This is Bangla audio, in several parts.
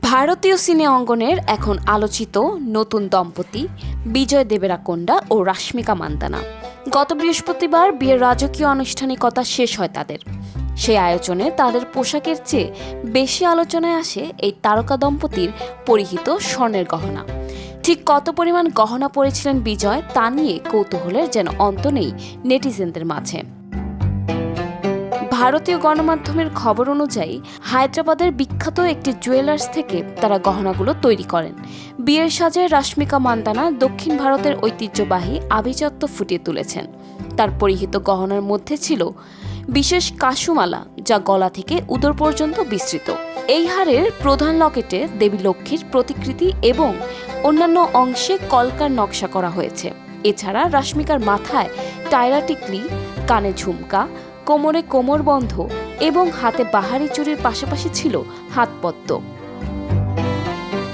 ভারতীয় সিনে অঙ্গনের এখন আলোচিত নতুন দম্পতি বিজয় দেবেরাকোন্ডা ও রাশ্মিকা মান্দানা। গত বৃহস্পতিবার বিয়ের রাজকীয় আনুষ্ঠানিকতা শেষ হয় তাদের। সেই আয়োজনে তাদের পোশাকের চেয়ে বেশি আলোচনায় আসে এই তারকা দম্পতির পরিহিত স্বর্ণের গহনা। ঠিক কত পরিমাণ গহনা পরেছিলেন বিজয় তা নিয়ে কৌতূহলের যেন অন্ত নেই নেটিজেনদের মাঝে। ভারতীয় গণমাধ্যমের খবর অনুযায়ী হায়দ্রাবাদের বিখ্যাত একটি জুয়েলার্স থেকে তারা গহনাগুলো তৈরি করেন। বিয়ের সাজায় রাশ্মিকা মান্দানা দক্ষিণ ভারতের ঐতিহ্যবাহী আভিজাত্য ফুটিয়ে তুলেছেন। তার পরিহিত গহনার মধ্যে ছিল বিশেষ কাশুমালা, যা গলা থেকে উদর পর্যন্ত বিস্তৃত। এই হারের প্রধান লকেটে দেবী লক্ষ্মীর প্রতিকৃতি এবং অন্যান্য অংশে কলকার নকশা করা হয়েছে। এছাড়া রাশ্মিকার মাথায় টায়রা টিকলি, কানে ঝুমকা, কোমরে কোমরবন্ধ এবং হাতে বাহারি চুড়ির পাশাপাশি ছিল হাতপদ্ম।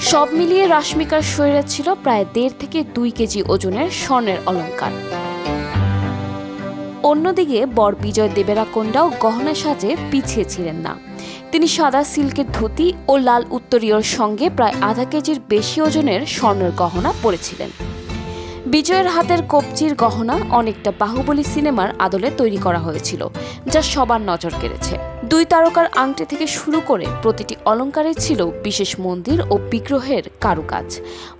সব মিলিয়ে রাশ্মিকার শরীরে ছিল প্রায় 1.5 থেকে 2 কেজি ওজনের স্বর্ণের অলংকার। অন্যদিকে বর বিজয় দেবেরাকোন্ডাও গহনা সাজে পিছিয়ে ছিলেন না। তিনি সাদা সিল্কের ধুতি ও লাল উত্তরীয়র সঙ্গে প্রায় আধা কেজির বেশি ওজনের স্বর্ণের গহনা পরেছিলেন। বিজয়ের হাতের কবজির গহনা অনেকটা বাহুবলী সিনেমার আদলে তৈরি করা হয়েছিল, যা সবার নজর কেড়েছে। 2 তারকার আংটি থেকে শুরু করে প্রতিটি অলংকারে ছিল বিশেষ মন্দির ও বিগ্রহের কারুকাজ।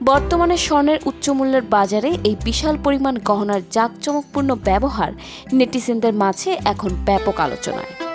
বর্তমানে স্বর্ণের উচ্চমূল্যের বাজারে এই বিশাল পরিমাণ গহনার জাঁকজমকপূর্ণ ব্যবহার নেটিজেনদের মাঝে এখন ব্যাপক আলোচনায়।